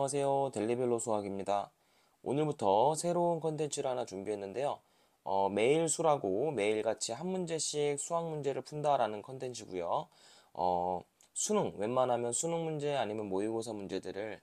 안녕하세요. 델리벨로 수학입니다. 오늘부터 새로운 컨텐츠를 하나 준비했는데요. 매일 수라고 매일같이 한 문제씩 수학 문제를 푼다라는 컨텐츠고요. 어, 수능, 웬만하면 수능 문제 아니면 모의고사 문제들을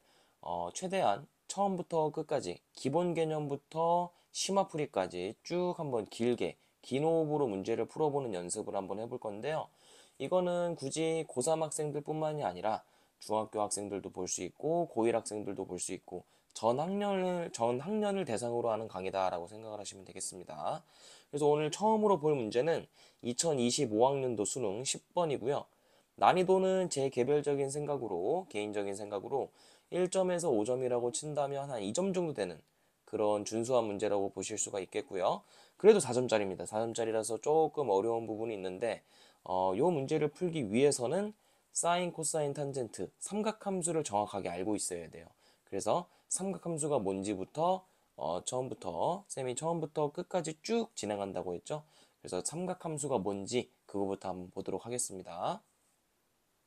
최대한 처음부터 끝까지 기본 개념부터 심화풀이까지 쭉 한번 길게 긴 호흡으로 문제를 풀어보는 연습을 한번 해볼 건데요. 이거는 굳이 고3 학생들뿐만이 아니라 중학교 학생들도 볼 수 있고 고1 학생들도 볼 수 있고 전 학년을 대상으로 하는 강의다라고 생각을 하시면 되겠습니다. 그래서 오늘 처음으로 볼 문제는 2025학년도 수능 10번이고요. 난이도는 제 개인적인 생각으로 1점에서 5점이라고 친다면 한 2점 정도 되는 그런 준수한 문제라고 보실 수가 있겠고요. 그래도 4점짜리입니다. 4점짜리라서 조금 어려운 부분이 있는데 요 문제를 풀기 위해서는 사인, 코사인, 탄젠트, 삼각함수를 정확하게 알고 있어야 돼요. 그래서 삼각함수가 뭔지부터 쌤이 처음부터 끝까지 쭉 진행한다고 했죠. 그래서 삼각함수가 뭔지 그거부터 한번 보도록 하겠습니다.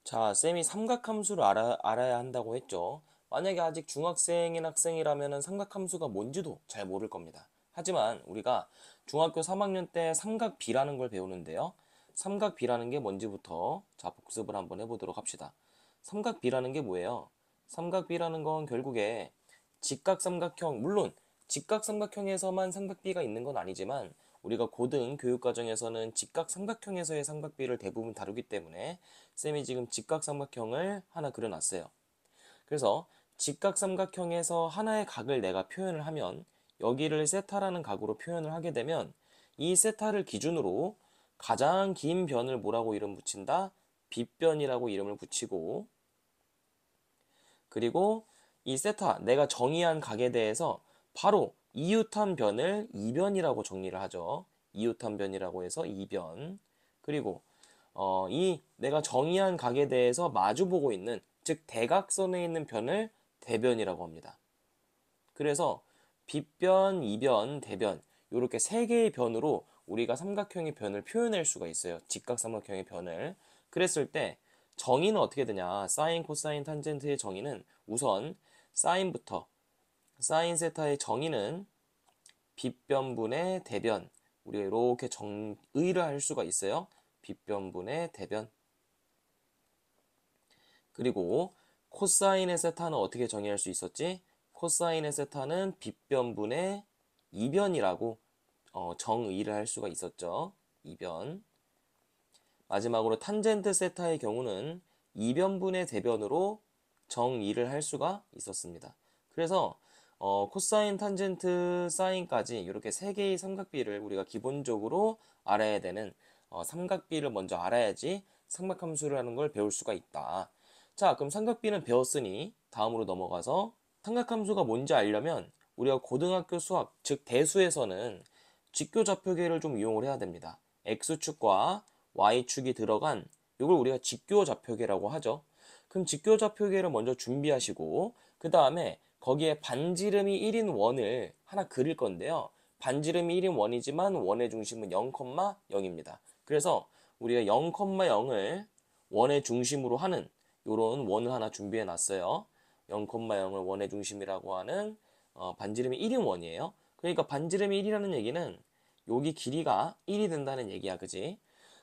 자, 쌤이 삼각함수를 알아야 한다고 했죠. 만약에 아직 중학생인 학생이라면 삼각함수가 뭔지도 잘 모를 겁니다. 하지만 우리가 중학교 3학년 때 삼각비라는 걸 배우는데요. 삼각비라는 게 뭔지부터 자, 복습을 한번 해보도록 합시다. 삼각비라는 게 뭐예요? 삼각비라는 건 결국에 직각삼각형, 물론 직각삼각형에서만 삼각비가 있는 건 아니지만 우리가 고등 교육과정에서는 직각삼각형에서의 삼각비를 대부분 다루기 때문에 쌤이 지금 직각삼각형을 하나 그려놨어요. 그래서 직각삼각형에서 하나의 각을 내가 표현을 하면 여기를 세타라는 각으로 표현을 하게 되면 이 세타를 기준으로 가장 긴 변을 뭐라고 이름 붙인다? 빗변이라고 이름을 붙이고, 그리고 이 세타 내가 정의한 각에 대해서 바로 이웃한 변을 이변이라고 정리를 하죠. 이웃한 변이라고 해서 이변. 그리고 이 내가 정의한 각에 대해서 마주보고 있는, 즉 대각선에 있는 변을 대변이라고 합니다. 그래서 빗변, 이변, 대변 이렇게 세 개의 변으로 우리가 삼각형의 변을 표현할 수가 있어요. 직각삼각형의 변을. 그랬을 때 정의는 어떻게 되냐? 사인, 코사인, 탄젠트의 정의는 우선 사인부터, 사인 세타의 정의는 빗변분의 대변. 우리가 이렇게 정의를 할 수가 있어요. 빗변분의 대변. 그리고 코사인의 세타는 어떻게 정의할 수 있었지? 코사인의 세타는 빗변분의 이변이라고 정의를 할 수가 있었죠. 이변. 마지막으로 탄젠트 세타의 경우는 이변분의 대변으로 정의를 할 수가 있었습니다. 그래서 코사인, 탄젠트, 사인까지 이렇게 세 개의 삼각비를 우리가 기본적으로 알아야 되는, 삼각비를 먼저 알아야지 삼각함수를 하는 걸 배울 수가 있다. 자, 그럼 삼각비는 배웠으니 다음으로 넘어가서 삼각함수가 뭔지 알려면 우리가 고등학교 수학, 즉 대수에서는 직교좌표계를 좀 이용을 해야 됩니다. X축과 Y축이 들어간 이걸 우리가 직교좌표계라고 하죠. 그럼 직교좌표계를 먼저 준비하시고 그 다음에 거기에 반지름이 1인 원을 하나 그릴 건데요. 반지름이 1인 원이지만 원의 중심은 0,0입니다. 그래서 우리가 0,0을 원의 중심으로 하는 이런 원을 하나 준비해 놨어요. 0,0을 원의 중심이라고 하는 반지름이 1인 원이에요. 그러니까 반지름이 1이라는 얘기는 여기 길이가 1이 된다는 얘기야, 그지?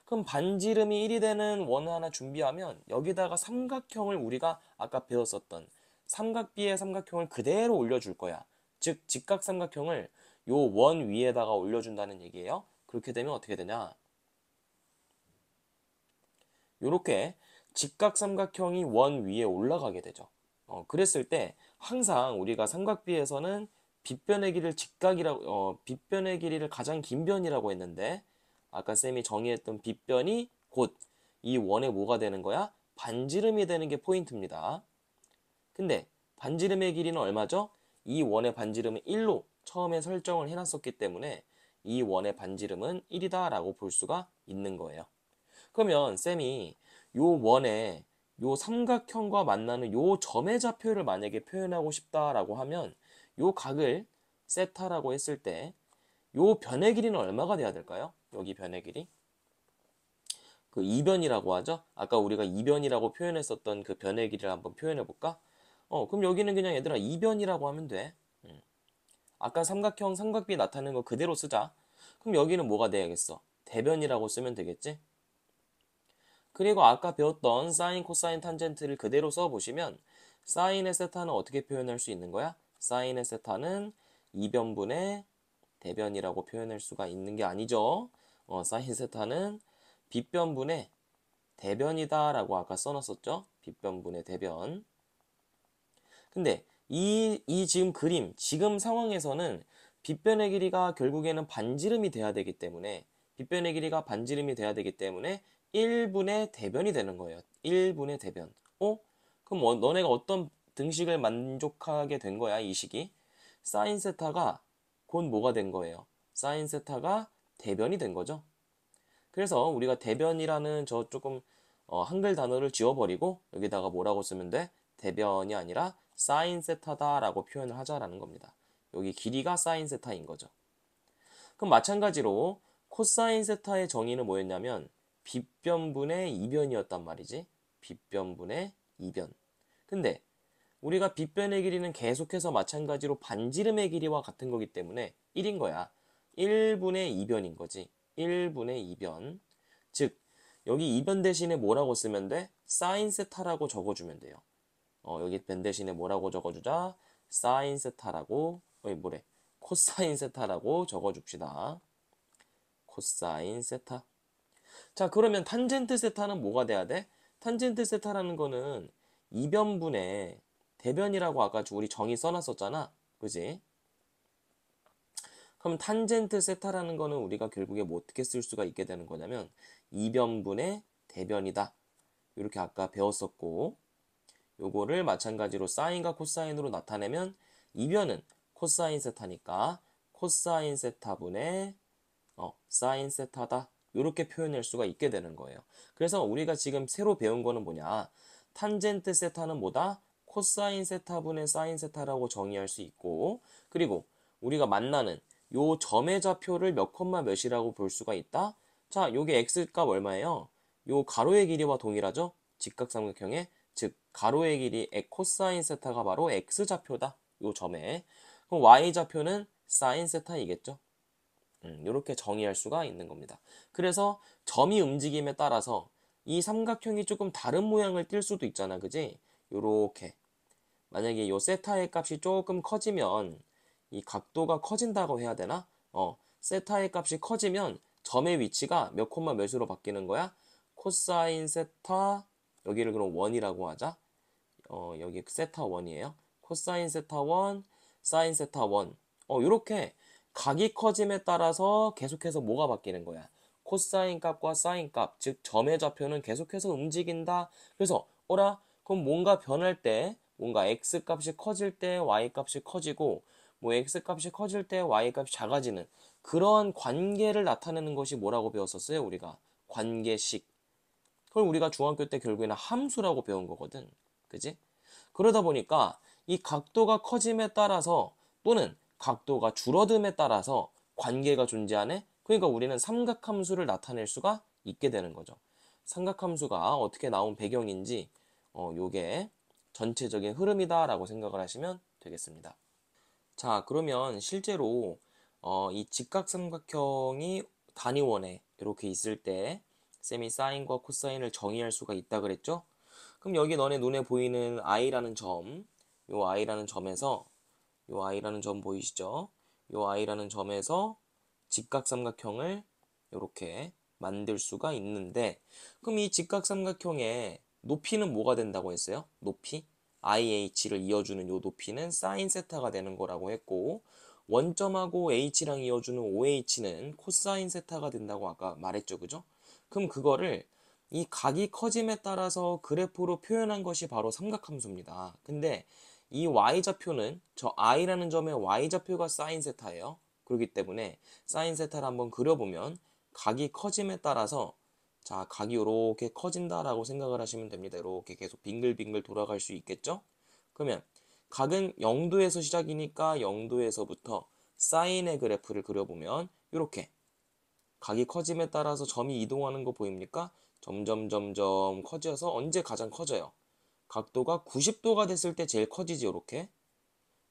그럼 반지름이 1이 되는 원을 하나 준비하면 여기다가 삼각형을 우리가 아까 배웠었던 삼각비의 삼각형을 그대로 올려줄 거야. 즉 직각삼각형을 요 원 위에다가 올려준다는 얘기예요. 그렇게 되면 어떻게 되냐? 요렇게 직각삼각형이 원 위에 올라가게 되죠. 그랬을 때 항상 우리가 삼각비에서는 빗변의 길이를 가장 긴 변이라고 했는데 아까 쌤이 정의했던 빗변이 곧 이 원의 뭐가 되는 거야? 반지름이 되는 게 포인트입니다. 근데 반지름의 길이는 얼마죠? 이 원의 반지름은 1로 처음에 설정을 해놨었기 때문에 이 원의 반지름은 1이다 라고 볼 수가 있는 거예요. 그러면 쌤이 요 원에 요 삼각형과 만나는 요 점의 좌표를 만약에 표현하고 싶다라고 하면 요 각을 세타라고 했을 때 요 변의 길이는 얼마가 돼야 될까요? 여기 변의 길이 그 이변이라고 하죠. 아까 우리가 이변이라고 표현했었던 그 변의 길이를 한번 표현해 볼까? 그럼 여기는 그냥 얘들아 이변이라고 하면 돼. 아까 삼각형 삼각비 나타내는 거 그대로 쓰자. 그럼 여기는 뭐가 돼야겠어? 대변이라고 쓰면 되겠지? 그리고 아까 배웠던 사인, 코사인, 탄젠트를 그대로 써보시면 사인의 세타는 어떻게 표현할 수 있는 거야? 사인의 세타는 이변분의 대변이라고 표현할 수가 있는 게 아니죠. 사인 세타는 빗변분의 대변이다 라고 아까 써놨었죠. 빗변분의 대변. 근데 이 지금 그림, 지금 상황에서는 빗변의 길이가 결국에는 반지름이 돼야 되기 때문에 빗변의 길이가 반지름이 돼야 되기 때문에 1분의 대변이 되는 거예요. 1분의 대변. 그럼 너네가 어떤 등식을 만족하게 된 거야, 이 식이? 사인 세타가 곧 뭐가 된 거예요? 사인 세타가 대변이 된 거죠. 그래서 우리가 대변이라는 저 조금 한글 단어를 지워버리고 여기다가 뭐라고 쓰면 돼? 대변이 아니라 사인 세타다라고 표현을 하자라는 겁니다. 여기 길이가 사인 세타인 거죠. 그럼 마찬가지로 코사인 세타의 정의는 뭐였냐면 빗변분의 이변이었단 말이지. 빗변분의 이변. 근데 우리가 빗변의 길이는 계속해서 마찬가지로 반지름의 길이와 같은 거기 때문에 1인 거야. 1분의 2변인 거지. 1분의 2변. 즉 여기 2변 대신에 뭐라고 쓰면 돼? 사인 세타라고 적어주면 돼요. 여기 변 대신에 뭐라고 적어주자? 사인 세타라고, 뭐래? 코사인 세타라고 적어줍시다. 코사인 세타. 자, 그러면 탄젠트 세타는 뭐가 돼야 돼? 탄젠트 세타라는 거는 이변분의 대변이라고 아까 우리 정의 써놨었잖아. 그지? 그럼 탄젠트 세타라는 거는 우리가 결국에 뭐 어떻게 쓸 수가 있게 되는 거냐면 이변분의 대변이다. 이렇게 아까 배웠었고 요거를 마찬가지로 사인과 코사인으로 나타내면 이변은 코사인 세타니까 코사인 세타분의 사인 세타다. 이렇게 표현할 수가 있게 되는 거예요. 그래서 우리가 지금 새로 배운 거는 뭐냐? 탄젠트 세타는 뭐다? 코사인 세타분의 사인 세타라고 정의할 수 있고 그리고 우리가 만나는 요 점의 좌표를 몇 콤마 몇이라고 볼 수가 있다? 자, 요게 x값 얼마예요? 요 가로의 길이와 동일하죠? 직각삼각형의 즉 가로의 길이 코사인 세타가 바로 x좌표다. 요 점에. 그럼 y좌표는 사인 세타이겠죠? 이렇게 정의할 수가 있는 겁니다. 그래서 점이 움직임에 따라서 이 삼각형이 조금 다른 모양을 띌 수도 있잖아. 그지? 요렇게. 만약에 요 세타의 값이 조금 커지면 이 각도가 커진다고 해야 되나? 세타의 값이 커지면 점의 위치가 몇 콤마 몇으로 바뀌는 거야? 코사인 세타 여기를 그럼 1이라고 하자. 여기 세타 1이에요. 코사인 세타 1, 사인 세타 1. 요렇게 각이 커짐에 따라서 계속해서 뭐가 바뀌는 거야? 코사인 값과 사인 값, 즉 점의 좌표는 계속해서 움직인다. 그래서 그럼 뭔가 변할 때 뭔가 x 값이 커질 때 y 값이 커지고 뭐 x 값이 커질 때 y 값이 작아지는 그런 관계를 나타내는 것이 뭐라고 배웠었어요? 우리가 관계식. 그걸 우리가 중학교 때 결국에는 함수라고 배운 거거든. 그지? 그러다 보니까 이 각도가 커짐에 따라서 또는 각도가 줄어듦에 따라서 관계가 존재하네? 그러니까 우리는 삼각함수를 나타낼 수가 있게 되는 거죠. 삼각함수가 어떻게 나온 배경인지 요게 전체적인 흐름이다라고 생각을 하시면 되겠습니다. 자, 그러면 실제로 이 직각삼각형이 단위원에 이렇게 있을 때 쌤이 사인과 코사인을 정의할 수가 있다 그랬죠? 그럼 여기 너네 눈에 보이는 i라는 점, 요 i라는 점에서 요 i라는 점 보이시죠? 요 i라는 점에서 직각삼각형을 이렇게 만들 수가 있는데 그럼 이 직각삼각형의 높이는 뭐가 된다고 했어요? 높이? IH를 이어주는 요 높이는 사인 세타가 되는 거라고 했고 원점하고 H랑 이어주는 OH는 코사인 세타가 된다고 아까 말했죠. 그죠? 그럼 그거를 이 각이 커짐에 따라서 그래프로 표현한 것이 바로 삼각함수입니다. 근데 이 y좌표는 저 i라는 점의 y좌표가 사인 세타예요. 그렇기 때문에 사인 세타를 한번 그려보면 각이 커짐에 따라서 자 각이 이렇게 커진다라고 생각을 하시면 됩니다. 이렇게 계속 빙글빙글 돌아갈 수 있겠죠? 그러면 각은 0도에서 시작이니까 0도에서부터 사인의 그래프를 그려보면 이렇게 각이 커짐에 따라서 점이 이동하는 거 보입니까? 점점 커져서 언제 가장 커져요? 각도가 90도가 됐을 때 제일 커지지, 요렇게.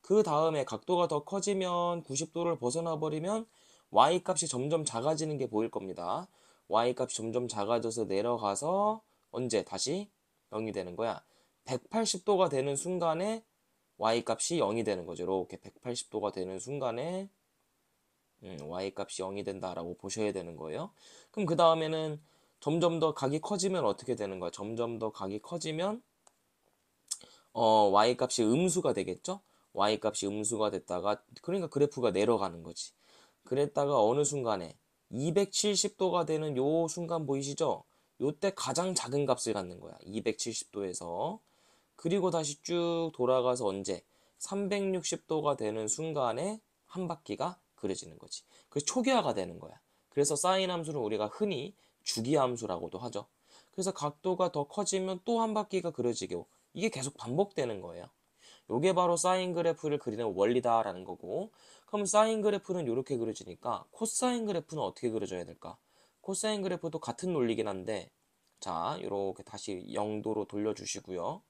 그 다음에 각도가 더 커지면 90도를 벗어나 버리면 y값이 점점 작아지는 게 보일 겁니다. y값이 점점 작아져서 내려가서 언제 다시 0이 되는 거야. 180도가 되는 순간에 y값이 0이 되는 거죠. 이렇게 180도가 되는 순간에 y값이 0이 된다라고 보셔야 되는 거예요. 그럼 그 다음에는 점점 더 각이 커지면 어떻게 되는 거야? 점점 더 각이 커지면 y값이 음수가 되겠죠? y값이 음수가 됐다가 그러니까 그래프가 내려가는 거지. 그랬다가 어느 순간에 270도가 되는 요 순간 보이시죠? 요때 가장 작은 값을 갖는 거야. 270도에서. 그리고 다시 쭉 돌아가서 언제? 360도가 되는 순간에 한 바퀴가 그려지는 거지. 그래서 초기화가 되는 거야. 그래서 사인 함수를 우리가 흔히 주기 함수라고도 하죠. 그래서 각도가 더 커지면 또 한 바퀴가 그려지고 이게 계속 반복되는 거예요. 요게 바로 사인 그래프를 그리는 원리다라는 거고, 그럼 사인 그래프는 이렇게 그려지니까 코사인 그래프는 어떻게 그려져야 될까? 코사인 그래프도 같은 논리긴 한데, 자, 이렇게 다시 0도로 돌려주시고요.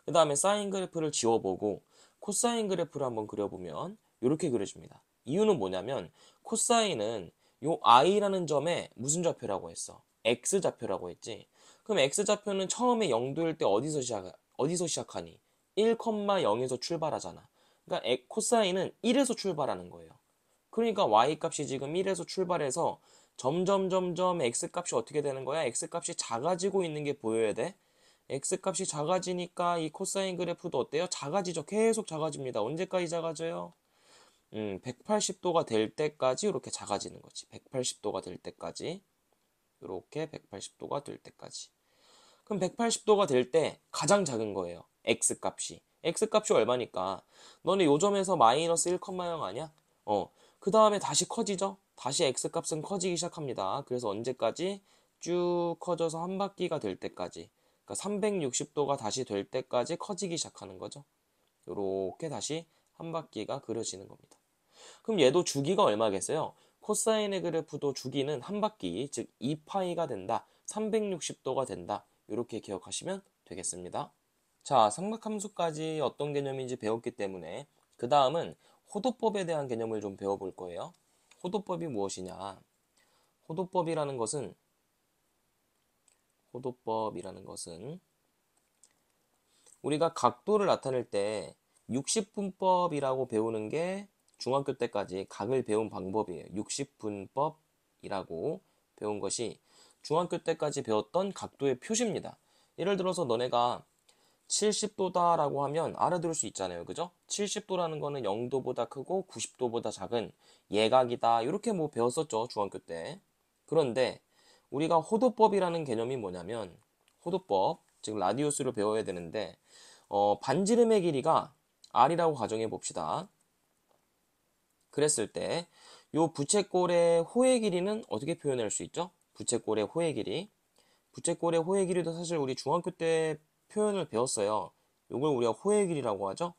그 다음에 사인 그래프를 지워보고 코사인 그래프를 한번 그려보면 이렇게 그려집니다. 이유는 뭐냐면 코사인은 요 i라는 점에 무슨 좌표라고 했어? x좌표라고 했지. 그럼 x좌표는 처음에 0도일 때 어디서 시작하니? 1,0에서 출발하잖아. 그러니까 코사인은 1에서 출발하는 거예요. 그러니까 y값이 지금 1에서 출발해서 점점 x값이 어떻게 되는 거야? x값이 작아지고 있는 게 보여야 돼. x값이 작아지니까 이 코사인 그래프도 어때요? 작아지죠. 계속 작아집니다. 언제까지 작아져요? 180도가 될 때까지 이렇게 작아지는 거지. 180도가 될 때까지. 이렇게 180도가 될 때까지. 그럼 180도가 될 때 가장 작은 거예요. x값이. x값이 얼마니까? 너네 요 점에서 마이너스 1,0 아니야? 그 다음에 다시 커지죠? 다시 x값은 커지기 시작합니다. 그래서 언제까지? 쭉 커져서 한 바퀴가 될 때까지. 그러니까 360도가 다시 될 때까지 커지기 시작하는 거죠. 요렇게 다시 한 바퀴가 그려지는 겁니다. 그럼 얘도 주기가 얼마겠어요? 코사인의 그래프도 주기는 한 바퀴, 즉 2파이가 된다. 360도가 된다. 이렇게 기억하시면 되겠습니다. 자, 삼각함수까지 어떤 개념인지 배웠기 때문에 그 다음은 호도법에 대한 개념을 좀 배워볼 거예요. 호도법이 무엇이냐? 호도법이라는 것은 우리가 각도를 나타낼 때 60분법이라고 배우는 게 중학교 때까지 각을 배운 방법이에요. 60분법이라고 배운 것이 중학교 때까지 배웠던 각도의 표시입니다. 예를 들어서 너네가 70도다라고 하면 알아들을 수 있잖아요. 그죠? 70도라는 거는 0도보다 크고 90도보다 작은 예각이다. 이렇게 뭐 배웠었죠. 중학교 때. 그런데 우리가 호도법이라는 개념이 뭐냐면 호도법, 즉 라디우스를 배워야 되는데 반지름의 길이가 r이라고 가정해 봅시다. 그랬을 때 요 부채꼴의 호의 길이는 어떻게 표현할 수 있죠? 부채꼴의 호의 길이. 부채꼴의 호의 길이도 사실 우리 중학교 때 표현을 배웠어요. 이걸 우리가 호의 길이라고 하죠.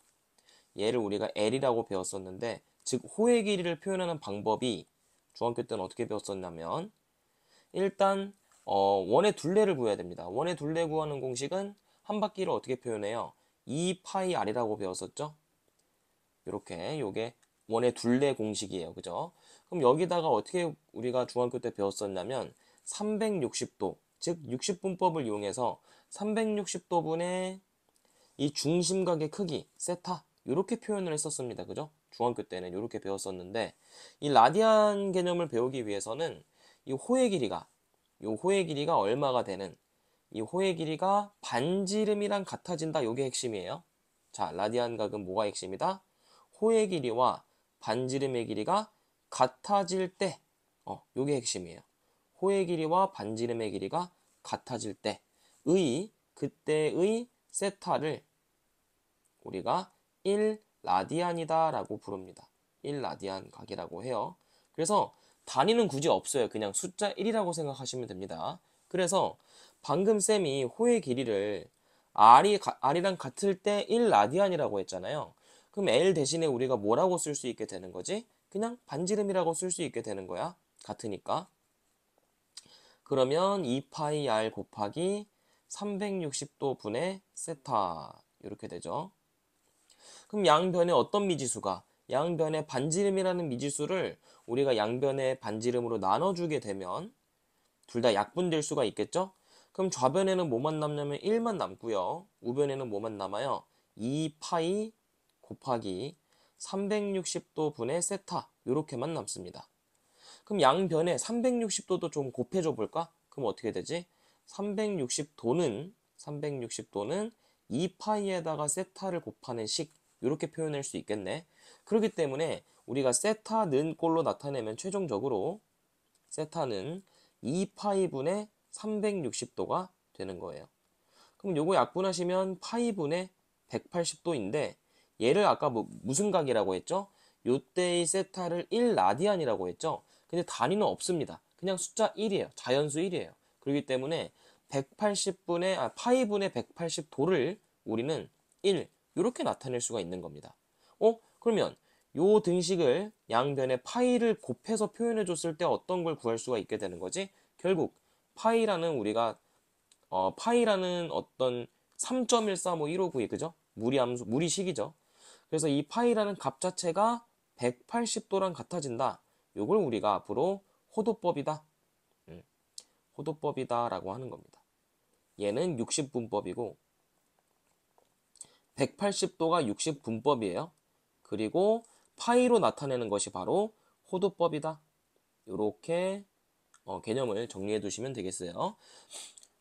얘를 우리가 L이라고 배웠었는데, 즉 호의 길이를 표현하는 방법이 중학교 때는 어떻게 배웠었냐면 일단 원의 둘레를 구해야 됩니다. 원의 둘레 구하는 공식은 한 바퀴를 어떻게 표현해요? 2파이 r이라고 배웠었죠. 이렇게 요게 원의 둘레 공식이에요. 그죠? 그럼 여기다가 어떻게 우리가 중학교 때 배웠었냐면 360도, 즉 60분법을 이용해서 360도분의 이 중심각의 크기, 세타 이렇게 표현을 했었습니다. 그죠? 중학교 때는 이렇게 배웠었는데 이 라디안 개념을 배우기 위해서는 이 호의 길이가 얼마가 되는 이 호의 길이가 반지름이랑 같아진다. 요게 핵심이에요. 자, 라디안 각은 뭐가 핵심이다? 호의 길이와 반지름의 길이가 같아질 때, 요게 핵심이에요. 호의 길이와 반지름의 길이가 같아질 때의 그때의 세타를 우리가 1라디안이다 라고 부릅니다. 1라디안 각이라고 해요. 그래서 단위는 굳이 없어요. 그냥 숫자 1이라고 생각하시면 됩니다. 그래서 방금 쌤이 호의 길이를 R이랑 같을 때 1라디안이라고 했잖아요. 그럼 L 대신에 우리가 뭐라고 쓸 수 있게 되는 거지? 그냥 반지름이라고 쓸 수 있게 되는 거야. 같으니까. 그러면 2파이 R 곱하기 360도 분의 세타 이렇게 되죠. 그럼 양변에 어떤 미지수가 양변의 반지름이라는 미지수를 우리가 양변의 반지름으로 나눠주게 되면 둘 다 약분될 수가 있겠죠? 그럼 좌변에는 뭐만 남냐면 1만 남고요. 우변에는 뭐만 남아요? 2파이 곱하기 360도 분의 세타 이렇게만 남습니다. 그럼 양변에 360도도 좀 곱해줘 볼까? 그럼 어떻게 되지? 360도는 2파이에다가 세타를 곱하는 식 이렇게 표현할 수 있겠네. 그렇기 때문에 우리가 세타는 꼴로 나타내면 최종적으로 세타는 2파이분의 360도가 되는 거예요. 그럼 요거 약분하시면 파이분의 180도인데 얘를 아까 무슨 각이라고 했죠? 요때의 세타를 1라디안이라고 했죠? 근데 단위는 없습니다. 그냥 숫자 1이에요. 자연수 1이에요. 그렇기 때문에 파이분의 180도를 우리는 1 이렇게 나타낼 수가 있는 겁니다. 그러면 요 등식을 양변에 파이를 곱해서 표현해 줬을 때 어떤 걸 구할 수가 있게 되는 거지? 결국 파이라는 우리가 파이라는 어떤 3.14 뭐 159, 그죠? 무리식이죠. 그래서 이 파이라는 값 자체가 180도랑 같아진다. 요걸 우리가 앞으로 호도법이다. 호도법이다라고 하는 겁니다. 얘는 60분법이고 180도가 60분법이에요. 그리고 파이로 나타내는 것이 바로 호도법이다. 이렇게 개념을 정리해 두시면 되겠어요.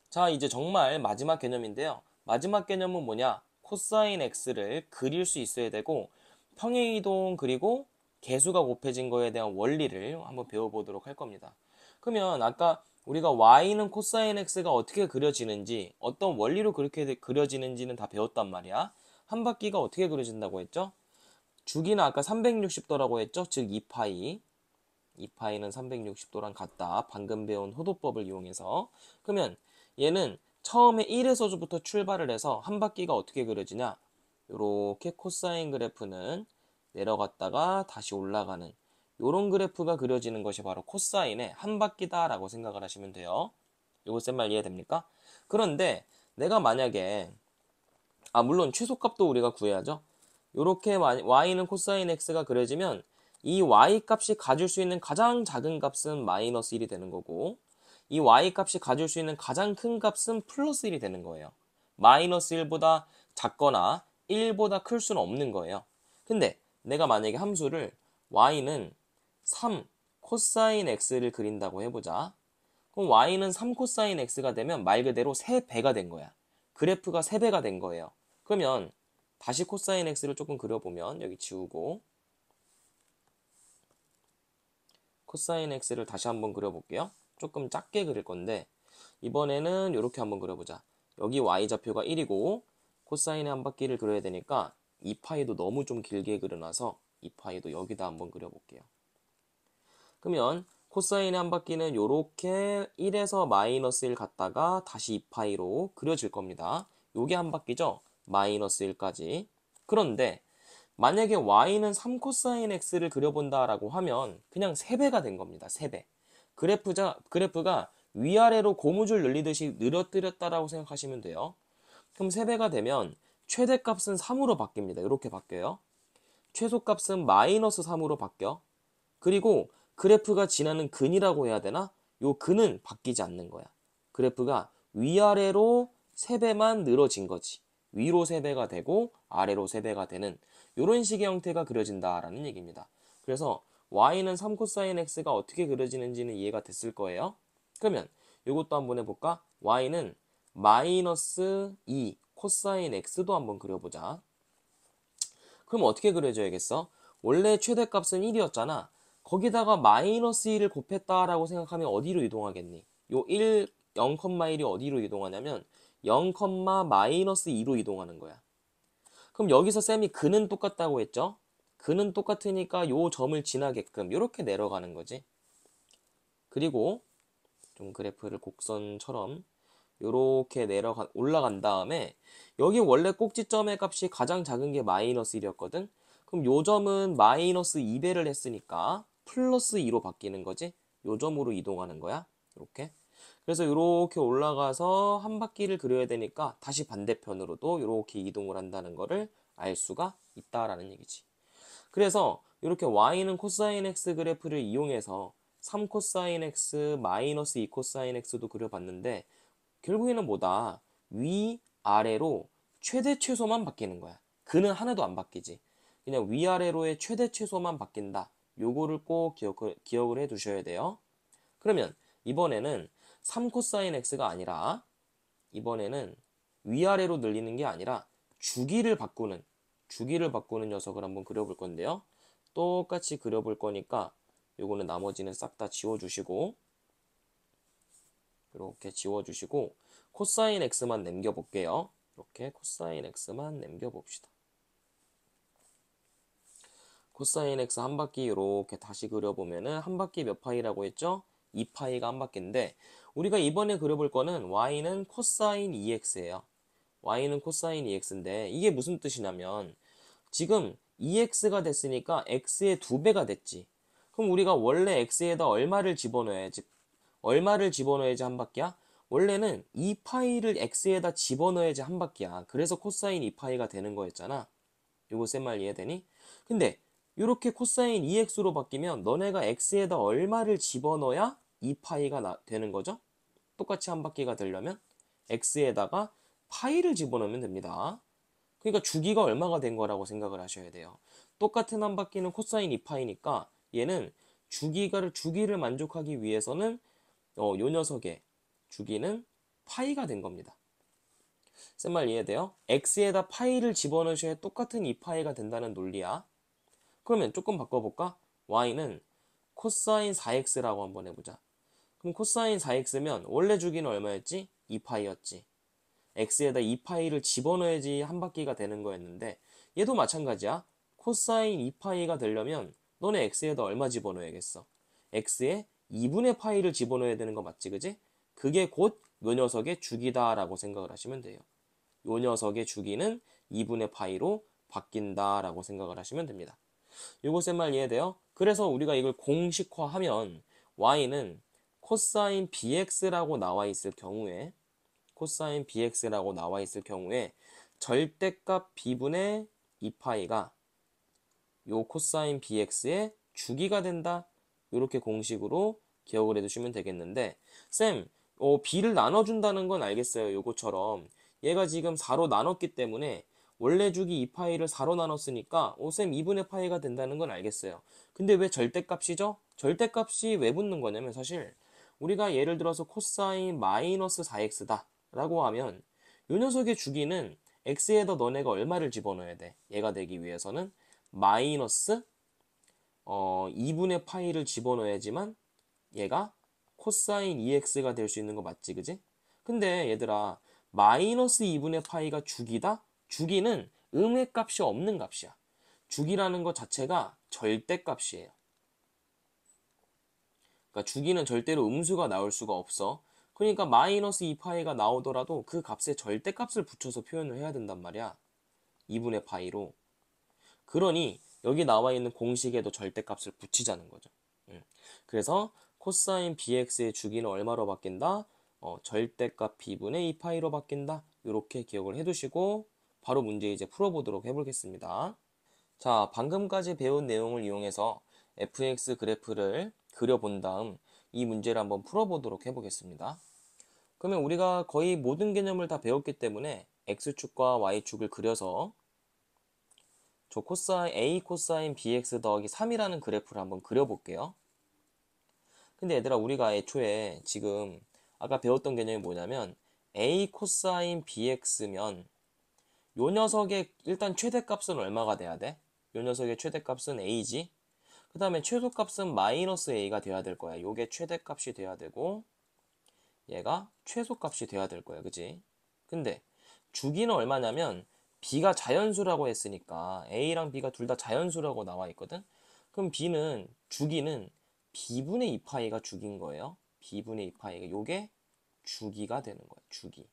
자, 이제 정말 마지막 개념인데요. 마지막 개념은 뭐냐? 코사인 x를 그릴 수 있어야 되고 평행이동 그리고 개수가 곱해진 거에 대한 원리를 한번 배워보도록 할 겁니다. 그러면 아까 우리가 y는 코사인 x가 어떻게 그려지는지 어떤 원리로 그렇게 그려지는지는 다 배웠단 말이야. 한 바퀴가 어떻게 그려진다고 했죠? 주기는 아까 360도라고 했죠? 즉 2파이. 2파이는 360도랑 같다. 방금 배운 호도법을 이용해서. 그러면 얘는 처음에 1에서부터 출발을 해서 한 바퀴가 어떻게 그려지냐? 이렇게 코사인 그래프는 내려갔다가 다시 올라가는 이런 그래프가 그려지는 것이 바로 코사인의 한 바퀴다라고 생각을 하시면 돼요. 이거 쌤말 이해됩니까? 그런데 내가 만약에 물론 최소값도 우리가 구해야죠. 이렇게 y는 코사인 x가 그려지면 이 y 값이 가질 수 있는 가장 작은 값은 마이너스 1이 되는 거고 이 y 값이 가질 수 있는 가장 큰 값은 플러스 1이 되는 거예요. 마이너스 1보다 작거나 1보다 클 수는 없는 거예요. 근데 내가 만약에 함수를 y는 3 코사인 x를 그린다고 해보자. 그럼 y는 3 코사인 x가 되면 말 그대로 3배가 된 거야. 그래프가 3배가 된 거예요. 그러면 다시 코사인 x를 조금 그려보면 여기 지우고 코사인 x를 다시 한번 그려볼게요. 조금 작게 그릴 건데 이번에는 이렇게 한번 그려보자. 여기 y좌표가 1이고 코사인의 한 바퀴를 그려야 되니까 2파이도 너무 좀 길게 그려놔서 2파이도 여기다 한번 그려볼게요. 그러면 코사인의 한 바퀴는 이렇게 1에서 마이너스 1 갔다가 다시 2파이로 그려질 겁니다. 요게 한 바퀴죠? 마이너스 1까지. 그런데 만약에 y는 3코사인 x를 그려본다라고 하면 그냥 3배가 된 겁니다. 3배. 그래프가 위아래로 고무줄 늘리듯이 늘어뜨렸다라고 생각하시면 돼요. 그럼 3배가 되면 최대값은 3으로 바뀝니다. 이렇게 바뀌어요. 최소값은 마이너스 3으로 바뀌어. 그리고 그래프가 지나는 근이라고 해야 되나? 요 근은 바뀌지 않는 거야. 그래프가 위아래로 3배만 늘어진 거지. 위로 3배가 되고 아래로 3배가 되는 이런 식의 형태가 그려진다라는 얘기입니다. 그래서 y는 3코사인 x가 어떻게 그려지는지는 이해가 됐을 거예요. 그러면 이것도 한번 해볼까? y는 마이너스 2 코사인 x도 한번 그려보자. 그럼 어떻게 그려줘야겠어? 원래 최대값은 1이었잖아. 거기다가 마이너스 1을 곱했다라고 생각하면 어디로 이동하겠니? 요 0,1이 어디로 이동하냐면 0, 마이너스 2로 이동하는 거야. 그럼 여기서 쌤이 근은 똑같다고 했죠? 근은 똑같으니까 요 점을 지나게끔 이렇게 내려가는 거지. 그리고 좀 그래프를 곡선처럼 이렇게 올라간 다음에 여기 원래 꼭지점의 값이 가장 작은 게 마이너스 1이었거든? 그럼 요 점은 마이너스 2배를 했으니까 플러스 2로 바뀌는 거지? 요 점으로 이동하는 거야. 이렇게. 그래서 이렇게 올라가서 한 바퀴를 그려야 되니까 다시 반대편으로도 이렇게 이동을 한다는 거를 알 수가 있다라는 얘기지. 그래서 이렇게 y는 코사인 x 그래프를 이용해서 3 코사인 x 마이너스 2 코사인 x도 그려봤는데 결국에는 뭐다? 위, 아래로 최대 최소만 바뀌는 거야. 근은 하나도 안 바뀌지. 그냥 위아래로의 최대 최소만 바뀐다. 요거를 꼭 기억을 해 두셔야 돼요. 그러면 이번에는 3 코사인 x가 아니라 이번에는 위아래로 늘리는 게 아니라 주기를 바꾸는 녀석을 한번 그려볼 건데요. 똑같이 그려볼 거니까 요거는 나머지는 싹 다 지워주시고 이렇게 지워주시고 코사인 x만 남겨볼게요. 이렇게 코사인 x만 남겨봅시다. 코사인 x 한 바퀴 이렇게 다시 그려보면은 한 바퀴 몇 파이라고 했죠? 2파이가 한 바퀴인데 우리가 이번에 그려볼 거는 y는 코사인 2x예요. y는 코사인 2x인데 이게 무슨 뜻이냐면 지금 2x가 됐으니까 x의 2배가 됐지. 그럼 우리가 원래 x에다 얼마를 집어넣어야지 한 바퀴야? 원래는 2파이를 x에다 집어넣어야지 한 바퀴야. 그래서 코사인 2파이가 되는 거였잖아. 요거 쌤 말 이해되니? 근데 이렇게 코사인 2x로 바뀌면 너네가 x에다 얼마를 집어넣어야 2파이가 되는 거죠? 똑같이 한 바퀴가 되려면 x에다가 파이를 집어넣으면 됩니다. 그러니까 주기가 얼마가 된 거라고 생각을 하셔야 돼요. 똑같은 한 바퀴는 코사인 2파이니까 얘는 주기를 만족하기 위해서는 요 녀석의 주기는 파이가 된 겁니다. 쌤 말 이해돼요? x에다 파이를 집어넣으셔야 똑같은 2파이가 된다는 논리야. 그러면 조금 바꿔볼까? y는 코사인 4x라고 한번 해보자. 그럼 코사인 4x면 원래 주기는 얼마였지? 2파이였지. x에다 2파이를 집어넣어야지 한 바퀴가 되는 거였는데 얘도 마찬가지야. 코사인 2파이가 되려면 너네 x에다 얼마 집어넣어야겠어? x에 2분의 파이를 집어넣어야 되는 거 맞지, 그지? 그게 곧 요 녀석의 주기다라고 생각을 하시면 돼요. 요 녀석의 주기는 2분의 파이로 바뀐다라고 생각을 하시면 됩니다. 요거 쌤 말 이해돼요? 그래서 우리가 이걸 공식화하면 y는 코사인 bx라고 나와 있을 경우에 절대값 b분의 2파이가 요 코사인 bx의 주기가 된다. 이렇게 공식으로 기억을 해두시면 되겠는데 쌤, b를 나눠준다는 건 알겠어요. 요거처럼 얘가 지금 4로 나눴기 때문에 원래 주기 2파이를 4로 나눴으니까 쌤 2분의 파이가 된다는 건 알겠어요. 근데 왜 절대값이죠? 절대값이 왜 붙는 거냐면 사실 우리가 예를 들어서 코사인 마이너스 4x다 라고 하면 요 녀석의 주기는 x에다 너네가 얼마를 집어넣어야 돼? 얘가 되기 위해서는 마이너스 2분의 파이를 집어넣어야지만 얘가 코사인 2x가 될 수 있는 거 맞지, 그지? 근데 얘들아 마이너스 2분의 파이가 주기다? 주기는 음의 값이 없는 값이야. 주기라는 것 자체가 절대값이에요. 그러니까 주기는 절대로 음수가 나올 수가 없어. 그러니까 마이너스 2파이가 나오더라도 그 값에 절대값을 붙여서 표현을 해야 된단 말이야. 2분의 파이로. 그러니 여기 나와 있는 공식에도 절대값을 붙이자는 거죠. 그래서 코사인 bx의 주기는 얼마로 바뀐다? 절대값 b분의 2파이로 바뀐다. 이렇게 기억을 해두시고 바로 문제 이제 풀어보도록 해보겠습니다. 자, 방금까지 배운 내용을 이용해서 fx 그래프를 그려본 다음 이 문제를 한번 풀어보도록 해보겠습니다. 그러면 우리가 거의 모든 개념을 다 배웠기 때문에 x축과 y축을 그려서 저 코사인 a 코사인 bx 더하기 3이라는 그래프를 한번 그려볼게요. 근데 얘들아 우리가 애초에 지금 아까 배웠던 개념이 뭐냐면 a 코사인 bx면 요 녀석의 일단 최대값은 얼마가 돼야 돼? 요 녀석의 최대값은 a지. 그 다음에 최소값은 마이너스 a가 돼야 될 거야. 요게 최대값이 돼야 되고 얘가 최소값이 돼야 될 거야. 그지? 근데 주기는 얼마냐면 b가 자연수라고 했으니까 a랑 b가 둘 다 자연수라고 나와 있거든. 그럼 주기는 b분의 2파이가 주기인 거예요. b분의 2파이가 요게 주기가 되는 거야. 주기.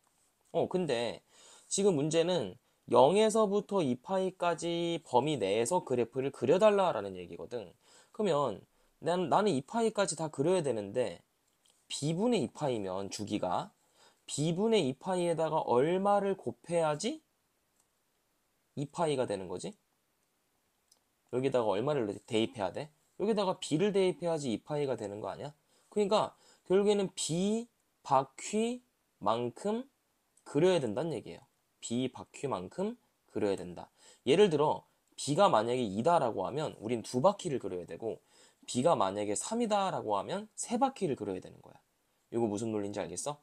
근데 지금 문제는 0에서부터 2파이까지 범위 내에서 그래프를 그려달라라는 얘기거든. 그러면 나는 2파이까지 다 그려야 되는데 b분의 2파이면 주기가 b분의 2파이에다가 얼마를 곱해야지 2파이가 되는 거지? 여기다가 얼마를 대입해야 돼? 여기다가 b를 대입해야지 2파이가 되는 거 아니야? 그러니까 결국에는 b 바퀴만큼 그려야 된다는 얘기예요. b 바퀴만큼 그려야 된다. 예를 들어 b가 만약에 2다라고 하면 우린 2바퀴를 그려야 되고 b가 만약에 3이다라고 하면 3바퀴를 그려야 되는 거야. 이거 무슨 논리인지 알겠어?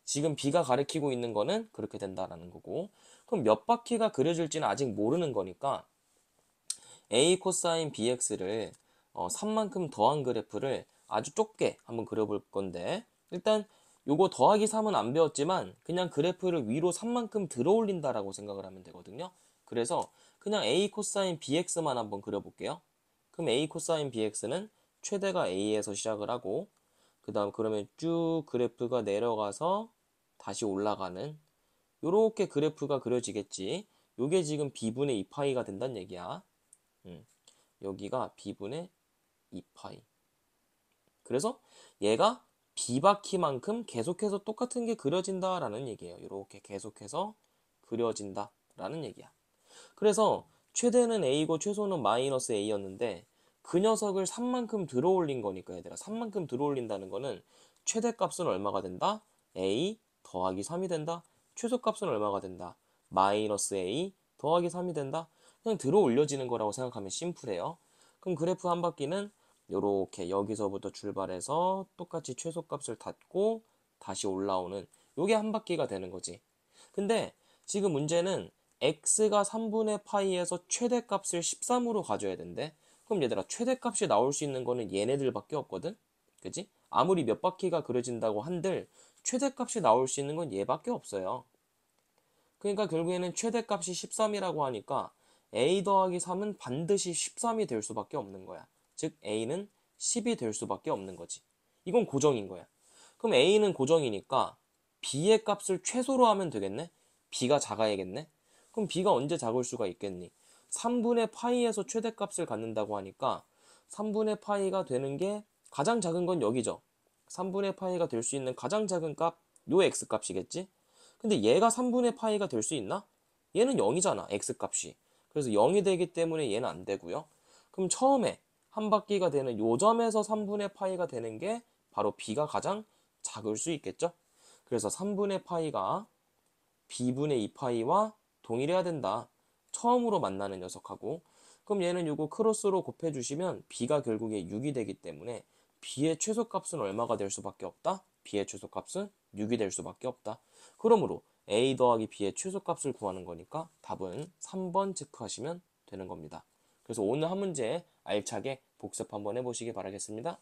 지금 b가 가리키고 있는 거는 그렇게 된다라는 거고, 그럼 몇 바퀴가 그려질지는 아직 모르는 거니까 a 코사인 bx를 3만큼 더한 그래프를 아주 좁게 한번 그려볼 건데, 일단 요거 더하기 3은 안 배웠지만 그냥 그래프를 위로 3만큼 들어 올린다라고 생각을 하면 되거든요. 그래서 그냥 a 코사인 bx만 한번 그려볼게요. 그럼 a 코사인 bx는 최대가 a에서 시작을 하고 그 다음 그러면 쭉 그래프가 내려가서 다시 올라가는 요렇게 그래프가 그려지겠지. 요게 지금 b분의 2파이가 된다는 얘기야. 여기가 b분의 2파이. 그래서 얘가 b바퀴만큼 계속해서 똑같은 게 그려진다라는 얘기예요. 이렇게 계속해서 그려진다라는 얘기야. 그래서 최대는 a고 최소는 마이너스 a였는데 그 녀석을 3만큼 들어 올린 거니까 얘들아 3만큼 들어 올린다는 거는 최대값은 얼마가 된다? a 더하기 3이 된다. 최소값은 얼마가 된다? 마이너스 a 더하기 3이 된다. 그냥 들어 올려지는 거라고 생각하면 심플해요. 그럼 그래프 한 바퀴는 요렇게 여기서부터 출발해서 똑같이 최소값을 닫고 다시 올라오는 요게 한 바퀴가 되는 거지. 근데 지금 문제는 x가 3분의 파이에서 최대값을 13으로 가져야 된대. 그럼 얘들아 최대값이 나올 수 있는 거는 얘네들밖에 없거든. 그지? 아무리 몇 바퀴가 그려진다고 한들 최대값이 나올 수 있는 건 얘밖에 없어요. 그러니까 결국에는 최대값이 13이라고 하니까 a 더하기 3은 반드시 13이 될 수밖에 없는 거야. 즉 a는 10이 될 수밖에 없는 거지. 이건 고정인 거야. 그럼 a는 고정이니까 b의 값을 최소로 하면 되겠네? b가 작아야겠네? 그럼 b가 언제 작을 수가 있겠니? 3분의 파이에서 최대값을 갖는다고 하니까 3분의 파이가 되는 게 가장 작은 건 여기죠. 3분의 파이가 될 수 있는 가장 작은 값, 요 x값이겠지? 근데 얘가 3분의 파이가 될 수 있나? 얘는 0이잖아, x값이. 그래서 0이 되기 때문에 얘는 안 되고요. 그럼 처음에 한 바퀴가 되는 요 점에서 3분의 파이가 되는 게 바로 b가 가장 작을 수 있겠죠? 그래서 3분의 파이가 b분의 2파이와 동일해야 된다. 처음으로 만나는 녀석하고. 그럼 얘는 요거 크로스로 곱해주시면 b가 결국에 6이 되기 때문에 b의 최소값은 얼마가 될 수밖에 없다? b의 최소값은 6이 될 수밖에 없다. 그러므로 a 더하기 b의 최소값을 구하는 거니까 답은 3번 체크하시면 되는 겁니다. 그래서 오늘 한 문제 알차게 복습 한번 해보시기 바라겠습니다.